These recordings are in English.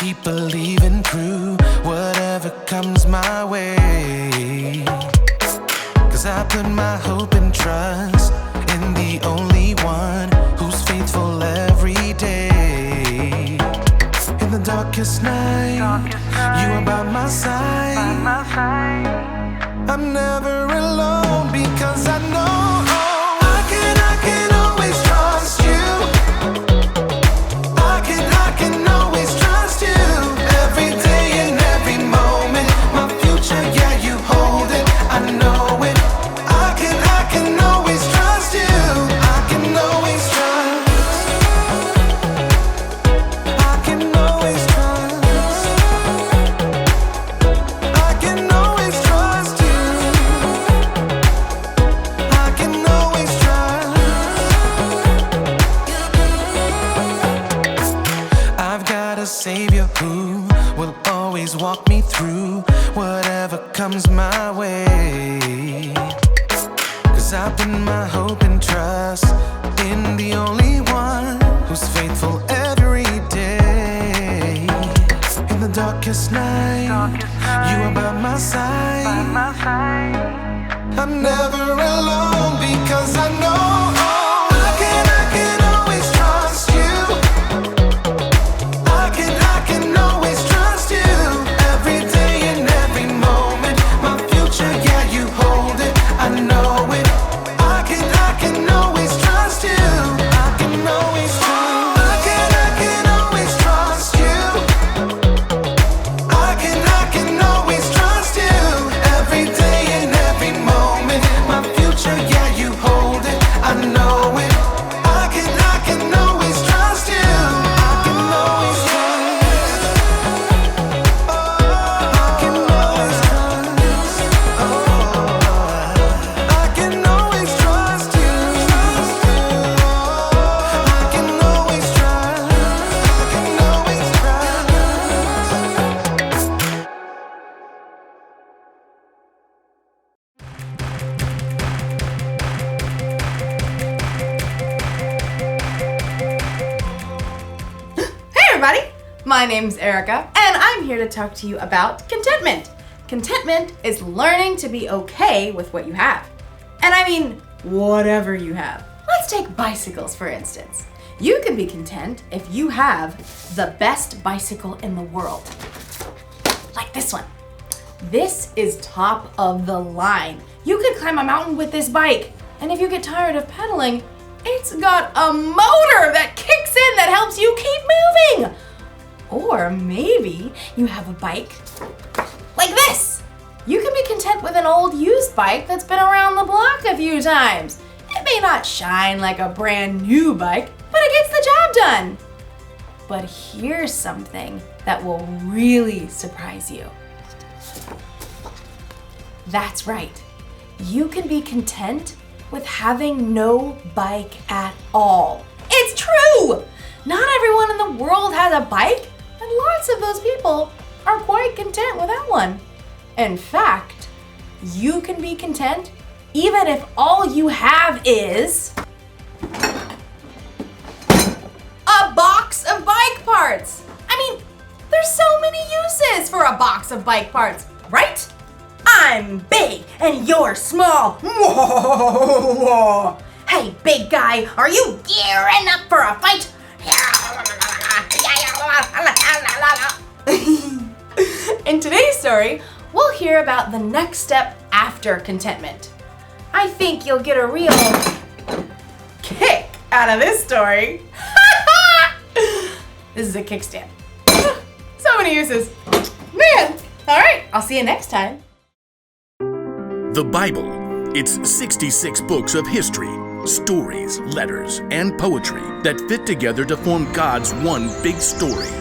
keep believing through whatever comes my way. 'Cause I put my hope and trust in the only one who's faithful every day. In the darkest night, you are by my side. I'm never alone because I know I can always trust you. I can always trust you. Every day and every moment, my future, yeah, you hold it. I know it. I can always trust you. I can always trust. I can always trust. I can always trust you. I can always trust. I've got a savior who will always walk me through whatever comes my way. 'Cause I put my hope and trust in the only one who's faithful every day. In the darkest night, you are by my side. I'm never alone because I know I can always trust you. I can always trust you. Every day and every moment, my future, yeah, you hold it. I know it. I can always trust you. I can always trust. I can always trust you. I can always trust you. Every day and every moment, my future, yeah, you hold it. I know it. I can always trust you. I can always trust. I can always trust. I can always trust you. I can always trust. I can always trust. Hey everybody! My name's Erica, and I'm here to talk to you about contentment. Contentment is learning to be okay with what you have. And I mean, whatever you have. Let's take bicycles, for instance. You can be content if you have the best bicycle in the world. Like this one. This is top of the line. You could climb a mountain with this bike. And if you get tired of pedaling, it's got a motor that kicks in that helps you keep moving. Or maybe you have a bike like this. You can be content with an old used bike that's been around the block a few times. It may not shine like a brand new bike, but it gets the job done. But here's something that will really surprise you. That's right. You can be content with having no bike at all. It's true! Not everyone in the world has a bike, and lots of those people are quite content without one. In fact, you can be content even if all you have is a box of bike parts. I mean, there's so many uses for a box of bike parts, right? I'm big and you're small. Hey, big guy, are you gearing up for a fight? In today's story, we'll hear about the next step after contentment. I think you'll get a real kick out of this story. This is a kickstand. So many uses. Man, all right, I'll see you next time. The Bible. It's 66 books of history, stories, letters, and poetry that fit together to form God's one big story.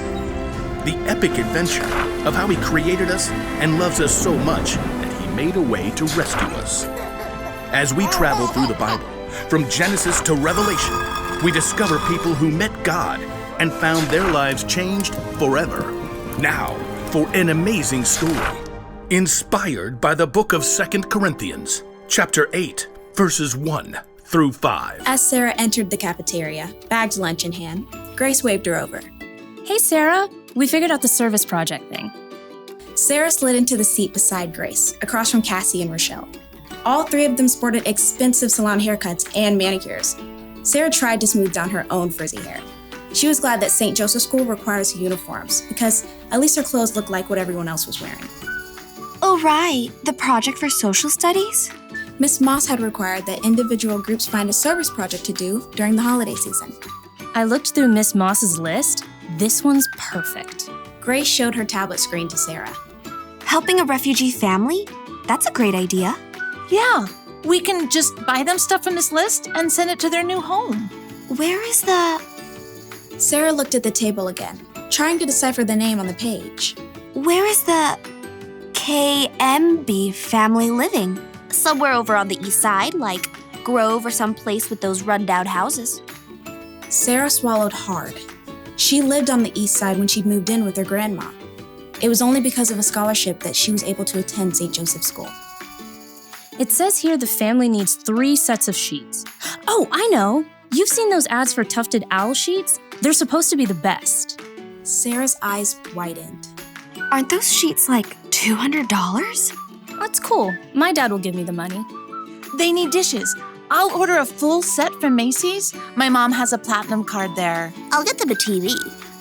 The epic adventure of how He created us and loves us so much that He made a way to rescue us. As we travel through the Bible, from Genesis to Revelation, we discover people who met God and found their lives changed forever. Now, for an amazing story, inspired by the book of 2 Corinthians, chapter 8, verses 1 through 5. As Sarah entered the cafeteria, bagged lunch in hand, Grace waved her over. "Hey, Sarah, We figured out the service project thing. Sarah slid into the seat beside Grace, across from Cassie and Rochelle. All three of them sported expensive salon haircuts and manicures. Sarah tried to smooth down her own frizzy hair. She was glad that St. Joseph's School requires uniforms, because at least her clothes looked like what everyone else was wearing. Oh, right. The project for social studies? Miss Moss had required that individual groups find a service project to do during the holiday season. I looked through Miss Moss's list. This one's perfect. Grace showed her tablet screen to Sarah. Helping a refugee family? That's a great idea. Yeah, we can just buy them stuff from this list and send it to their new home. Where is the... Sarah looked at the table again, trying to decipher the name on the page. Where is the KMB family living? Somewhere over on the east side, like Grove or some place with those rundown houses. Sarah swallowed hard. She lived on the east side when she moved in with her grandma. It was only because of a scholarship that she was able to attend St. Joseph's School. It says here the family needs 3 sets of sheets. Oh, I know! You've seen those ads for tufted owl sheets? They're supposed to be the best. Sarah's eyes widened. Aren't those sheets like $200? That's cool. My dad will give me the money. They need dishes. I'll order a full set from Macy's. My mom has a platinum card there. I'll get them a TV.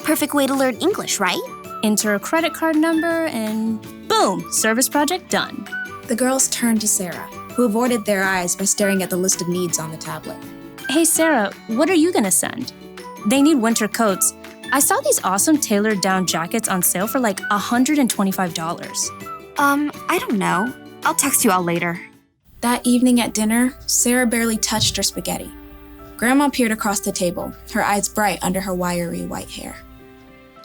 Perfect way to learn English, right? Enter a credit card number and boom, service project done. The girls turned to Sarah, who avoided their eyes by staring at the list of needs on the tablet. Hey Sarah, what are you gonna send? They need winter coats. I saw these awesome tailored down jackets on sale for like $125. I don't know. I'll text you all later. That evening at dinner, Sarah barely touched her spaghetti. Grandma peered across the table, her eyes bright under her wiry white hair.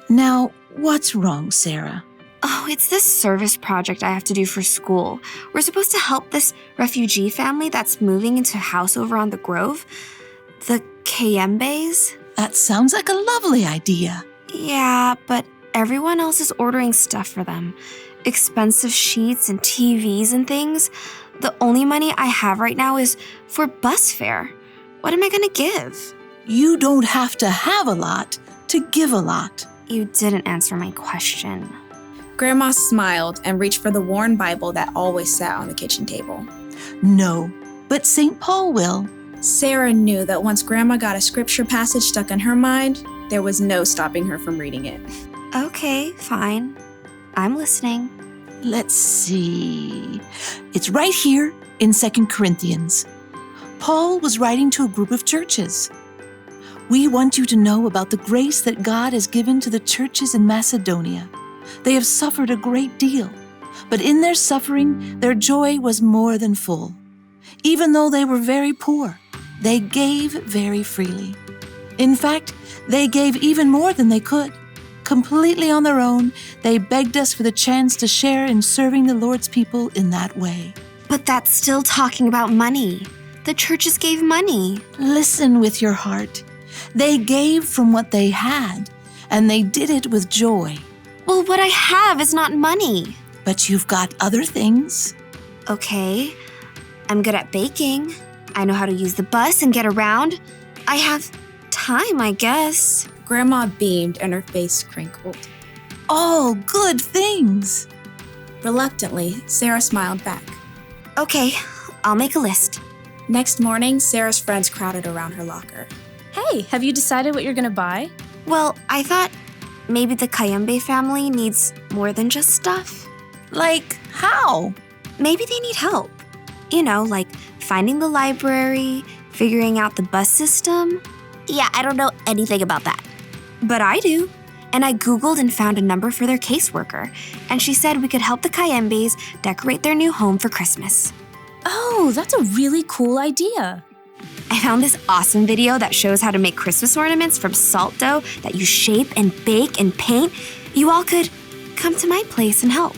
Now, what's wrong, Sarah? Oh, it's this service project I have to do for school. We're supposed to help this refugee family that's moving into a house over on the Grove. The Kayembes. That sounds like a lovely idea. Yeah, but everyone else is ordering stuff for them. Expensive sheets and TVs and things. The only money I have right now is for bus fare. What am I gonna give? You don't have to have a lot to give a lot. You didn't answer my question. Grandma smiled and reached for the worn Bible that always sat on the kitchen table. No, but St. Paul will. Sarah knew that once Grandma got a scripture passage stuck in her mind, there was no stopping her from reading it. Okay, fine. I'm listening. Let's see. It's right here in 2 Corinthians. Paul was writing to a group of churches. We want you to know about the grace that God has given to the churches in Macedonia. They have suffered a great deal, but in their suffering, their joy was more than full. Even though they were very poor, they gave very freely. In fact, they gave even more than they could. Completely on their own, they begged us for the chance to share in serving the Lord's people in that way. But that's still talking about money. The churches gave money. Listen with your heart. They gave from what they had, and they did it with joy. Well, what I have is not money. But you've got other things. Okay, I'm good at baking. I know how to use the bus and get around. I have time, I guess. Grandma beamed and her face crinkled. All good things. Reluctantly, Sarah smiled back. Okay, I'll make a list. Next morning, Sarah's friends crowded around her locker. Hey, have you decided what you're gonna buy? Well, I thought maybe the Kayembe family needs more than just stuff. Like how? Maybe they need help. You know, like finding the library, figuring out the bus system. Yeah, I don't know anything about that. But I do. And I Googled and found a number for their caseworker. And she said we could help the Kayembes decorate their new home for Christmas. Oh, that's a really cool idea. I found this awesome video that shows how to make Christmas ornaments from salt dough that you shape and bake and paint. You all could come to my place and help.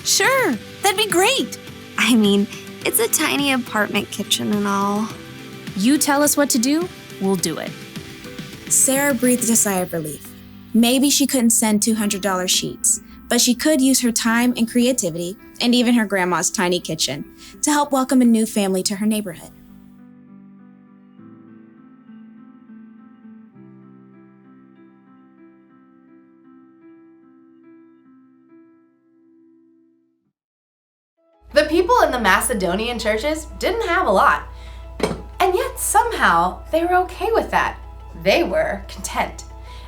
Sure, that'd be great. I mean, it's a tiny apartment kitchen and all. You tell us what to do, we'll do it. Sarah breathed a sigh of relief. Maybe she couldn't send $200 sheets, but she could use her time and creativity, and even her grandma's tiny kitchen, to help welcome a new family to her neighborhood. The people in the Macedonian churches didn't have a lot. And yet somehow they were okay with that. They were content.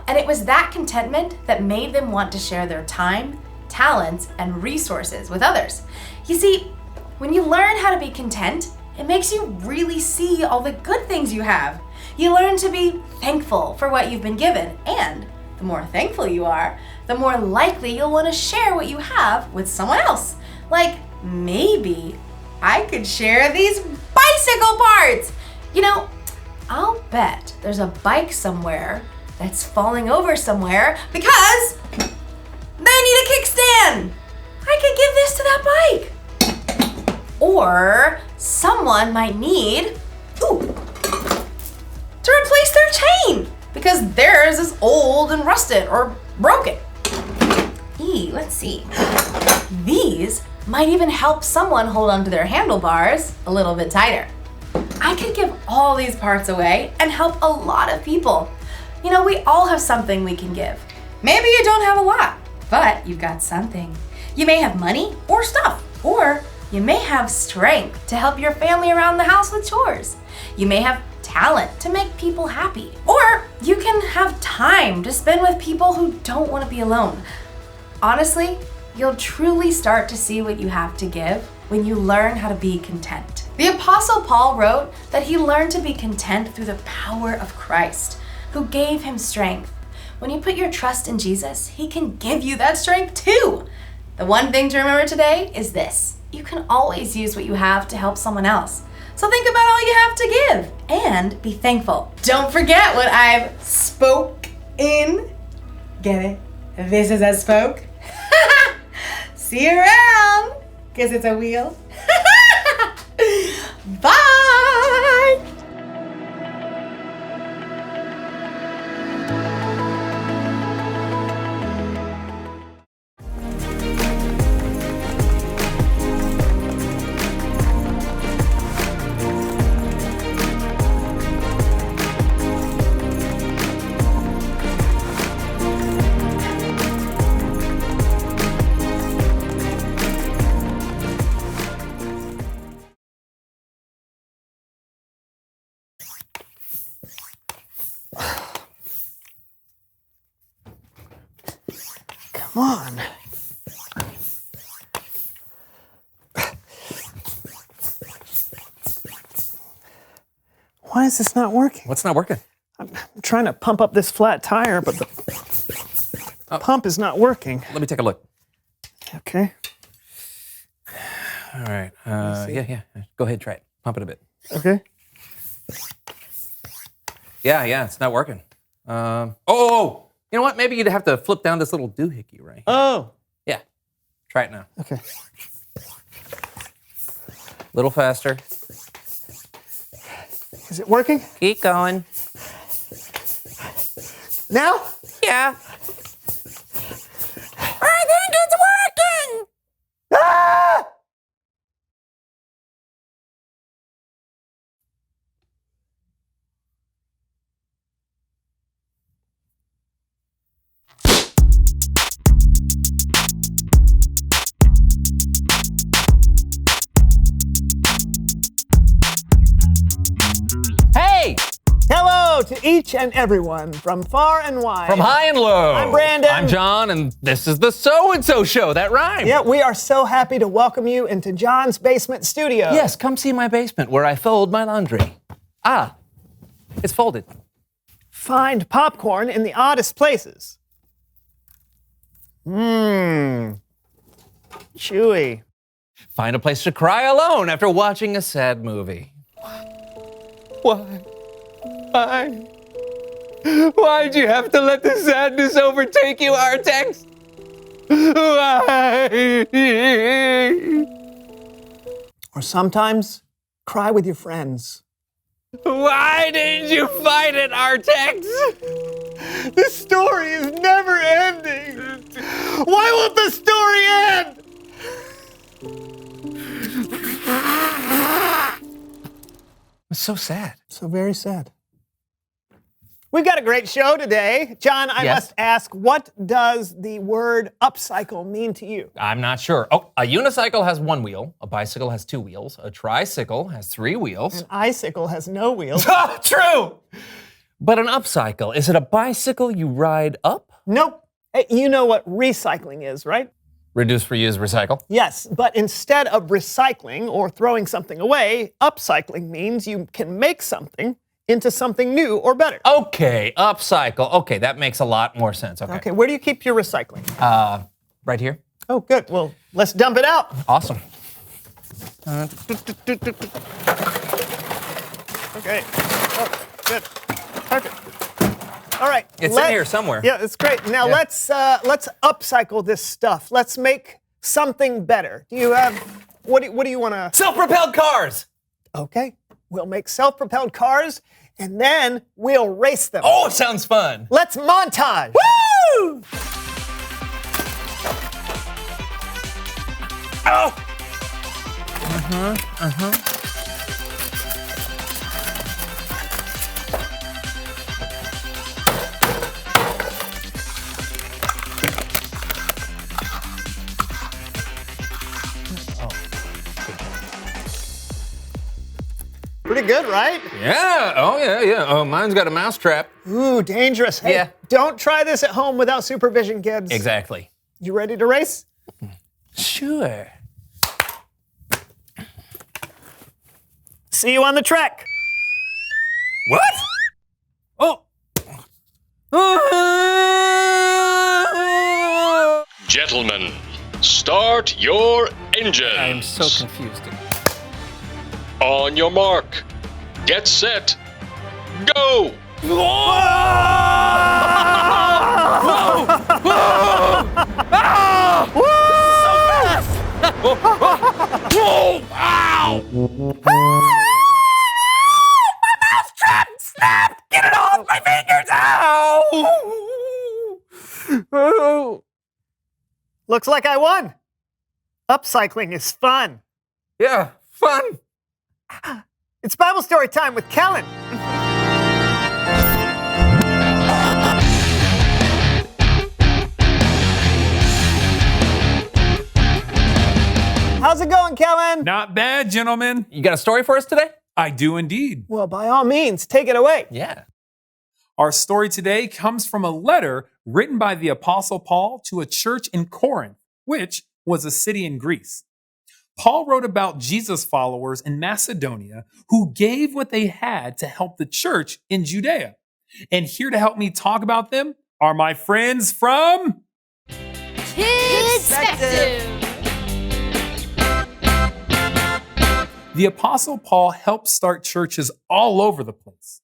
And it was that contentment that made them want to share their time, talents, and resources with others. You see, when you learn how to be content, it makes you really see all the good things you have. You learn to be thankful for what you've been given, and the more thankful you are, the more likely you'll want to share what you have with someone else. Like, maybe I could share these bicycle parts. You know, I'll bet there's a bike somewhere that's falling over somewhere because they need a kickstand. I could give this to that bike. Or someone might need, to replace their chain because theirs is old and rusted or broken. Let's see. These might even help someone hold onto their handlebars a little bit tighter. I could give all these parts away and help a lot of people. You know, we all have something we can give. Maybe you don't have a lot, but you've got something. You may have money or stuff, or you may have strength to help your family around the house with chores. You may have talent to make people happy, or you can have time to spend with people who don't want to be alone. Honestly, you'll truly start to see what you have to give when you learn how to be content. The Apostle Paul wrote that he learned to be content through the power of Christ, who gave him strength. When you put your trust in Jesus, he can give you that strength too. The one thing to remember today is this: you can always use what you have to help someone else. So think about all you have to give and be thankful. Don't forget what I've spoke in. Get it? This is a spoke. See you around, because it's a wheel. Bye! Come on. Why is this not working? What's not working? I'm trying to pump up this flat tire, but the pump is not working. Let me take a look. Okay. All right. Yeah. Go ahead, try it. Pump it a bit. Okay. Yeah, it's not working. Oh! You know what? Maybe you'd have to flip down this little doohickey right here. Oh. Yeah. Try it now. Okay. A little faster. Is it working? Keep going. Now? Yeah. I think it's working! Ah! Hey! Hello to each and everyone from far and wide. From high and low. I'm Brandon. I'm John, and this is the So-and-So Show. That rhymes. Yeah, we are so happy to welcome you into John's basement studio. Yes, come see my basement where I fold my laundry. Ah, it's folded. Find popcorn in the oddest places. Mmm. Chewy. Find a place to cry alone after watching a sad movie. Why? Why'd you have to let the sadness overtake you, Artex? Why? Or sometimes, cry with your friends. Why didn't you fight it, Artex? The story is never ending. Why won't the story end? It's so sad. So very sad. We've got a great show today. John, I must ask, what does the word upcycle mean to you? I'm not sure. Oh, a unicycle has one wheel, a bicycle has two wheels, a tricycle has three wheels. An icicle has no wheels. True! But an upcycle, is it a bicycle you ride up? Nope. Hey, you know what recycling is, right? Reduce, reuse, recycle? Yes, but instead of recycling or throwing something away, upcycling means you can make something into something new or better. Okay, upcycle. Okay, that makes a lot more sense. Okay, where do you keep your recycling? Right here. Oh, good. Well, let's dump it out. Awesome. Okay. Oh, good. Perfect. All right. It's in here somewhere. Yeah, it's great. Now let's upcycle this stuff. Let's make something better. Do you have what do you want to? Self-propelled cars. Okay. We'll make self-propelled cars, and then we'll race them. Oh, it sounds fun. Let's montage. Woo! Oh! Pretty good, right? Yeah. Oh, yeah. Oh, mine's got a mousetrap. Ooh, dangerous. Hey, Yeah. Don't try this at home without supervision, kids. Exactly. You ready to race? Sure. See you on the track. What? Oh. Gentlemen, start your engines. I'm so confused. On your mark. Get set. Go! Whoa! Ow! My mousetrap snapped! Get it off my fingers! Ow! Looks like I won. Upcycling is fun. Yeah, fun. It's Bible story time with Kellen. How's it going, Kellen? Not bad, gentlemen. You got a story for us today? I do indeed. Well, by all means, take it away. Yeah. Our story today comes from a letter written by the Apostle Paul to a church in Corinth, which was a city in Greece. Paul wrote about Jesus followers in Macedonia who gave what they had to help the church in Judea. And here to help me talk about them are my friends from Kids K-5th. The Apostle Paul helped start churches all over the place.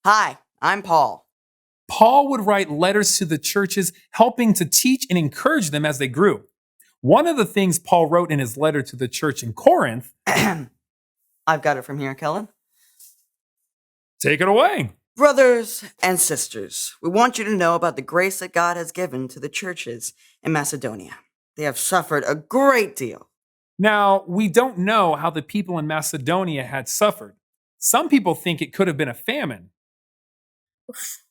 Hi, I'm Paul. Paul would write letters to the churches, helping to teach and encourage them as they grew. One of the things Paul wrote in his letter to the church in Corinth. I've got it from here, Kellen. Take it away. Brothers and sisters, we want you to know about the grace that God has given to the churches in Macedonia. They have suffered a great deal. Now, we don't know how the people in Macedonia had suffered. Some people think it could have been a famine.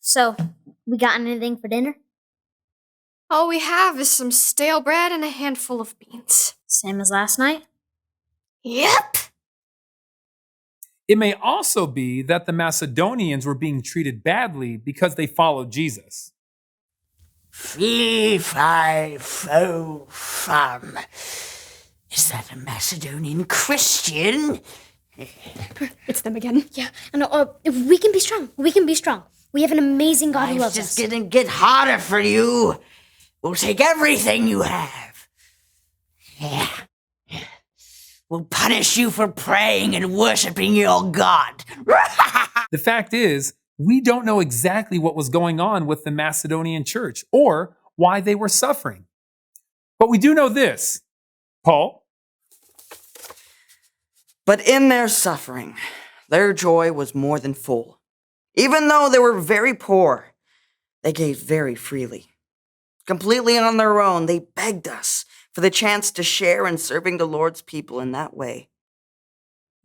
So, we got anything for dinner? All we have is some stale bread and a handful of beans. Same as last night? Yep. It may also be that the Macedonians were being treated badly because they followed Jesus. Fee, fi, fo, fum. Is that a Macedonian Christian? It's them again. Yeah, no, we can be strong. We can be strong. We have an amazing God who loves Life's us. just gonna get harder for you. We'll take everything you have. Yeah. We'll punish you for praying and worshiping your God. The fact is, we don't know exactly what was going on with the Macedonian church or why they were suffering. But we do know this. Paul? But in their suffering, their joy was more than full. Even though they were very poor, they gave very freely. Completely on their own, they begged us for the chance to share in serving the Lord's people in that way.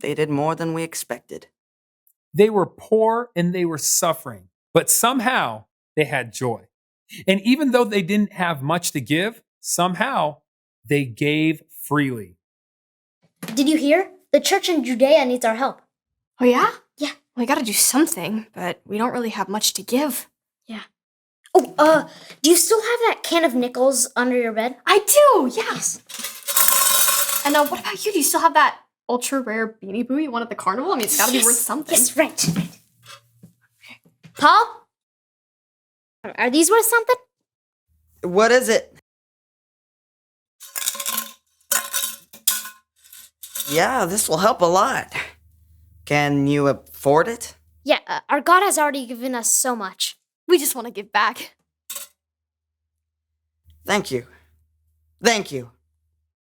They did more than we expected. They were poor and they were suffering, but somehow they had joy. And even though they didn't have much to give, somehow they gave freely. Did you hear? The church in Judea needs our help. Oh, yeah? Yeah. We gotta do something, but we don't really have much to give. Yeah. Oh, do you still have that can of nickels under your bed? I do, yes. And what about you? Do you still have that ultra rare Beanie Boo you won at the carnival? I mean, it's gotta be worth something. Yes, right. Paul? Are these worth something? What is it? Yeah, this will help a lot. Can you afford it? Yeah, our God has already given us so much. We just want to give back. Thank you. Thank you.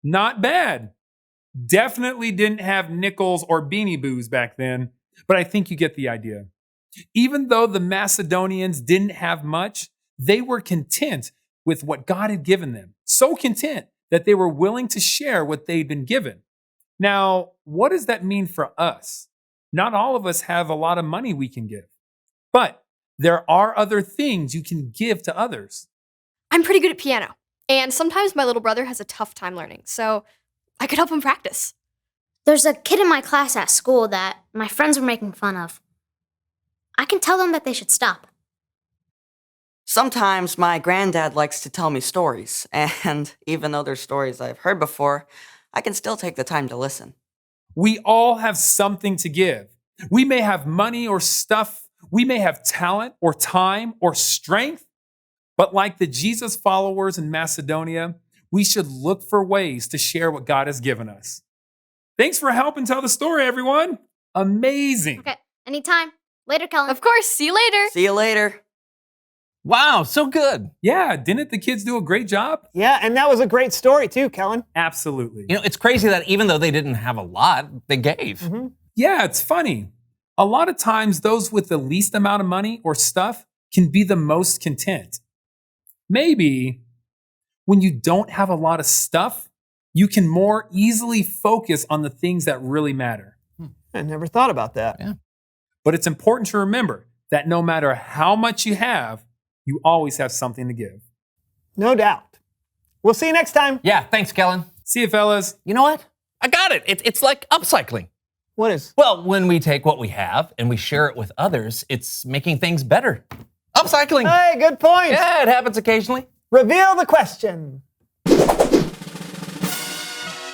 Not bad. Definitely didn't have nickels or Beanie Boos back then, but I think you get the idea. Even though the Macedonians didn't have much, they were content with what God had given them. So content that they were willing to share what they'd been given. Now, what does that mean for us? Not all of us have a lot of money we can give, but there are other things you can give to others. I'm pretty good at piano, and sometimes my little brother has a tough time learning, so I could help him practice. There's a kid in my class at school that my friends were making fun of. I can tell them that they should stop. Sometimes my granddad likes to tell me stories, and even though they're stories I've heard before, I can still take the time to listen. We all have something to give. We may have money or stuff. We may have talent or time or strength. But like the Jesus followers in Macedonia, we should look for ways to share what God has given us. Thanks for helping tell the story, everyone. Amazing. Okay, anytime. Later, Kellen. Of course, see you later. See you later. Wow, so good. Yeah, didn't the kids do a great job? Yeah, and that was a great story too, Kellen. Absolutely. You know, it's crazy that even though they didn't have a lot, they gave. Mm-hmm. Yeah, it's funny. A lot of times, those with the least amount of money or stuff can be the most content. Maybe when you don't have a lot of stuff, you can more easily focus on the things that really matter. I never thought about that. Yeah. But it's important to remember that no matter how much you have, you always have something to give. No doubt. We'll see you next time. Yeah, thanks, Kellen. See you, fellas. You know what? I got it. It's like upcycling. What is? Well, when we take what we have and we share it with others, it's making things better. Upcycling. Hey, good point. Yeah, it happens occasionally. Reveal the question.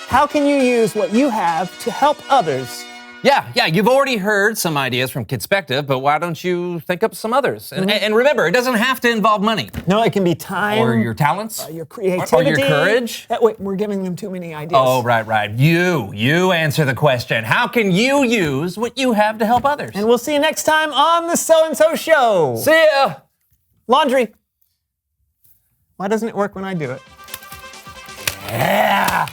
How can you use what you have to help others? Yeah, you've already heard some ideas from Kidspective, but why don't you think up some others? And remember, it doesn't have to involve money. No, it can be time. Or your talents. Your creativity. Or your courage. Wait, we're giving them too many ideas. Oh, right. You answer the question. How can you use what you have to help others? And we'll see you next time on the So-and-So Show. See ya. Laundry. Why doesn't it work when I do it? Yeah.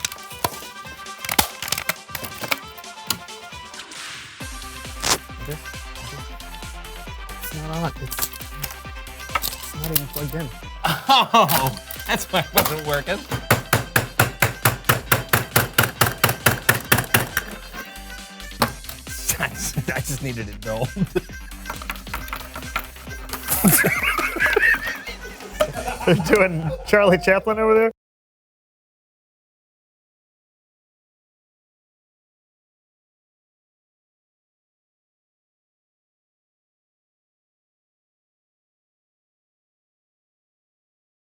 It's not on. It's not even plugged in. Oh, that's why it wasn't working. I just needed it dulled. They're doing Charlie Chaplin over there.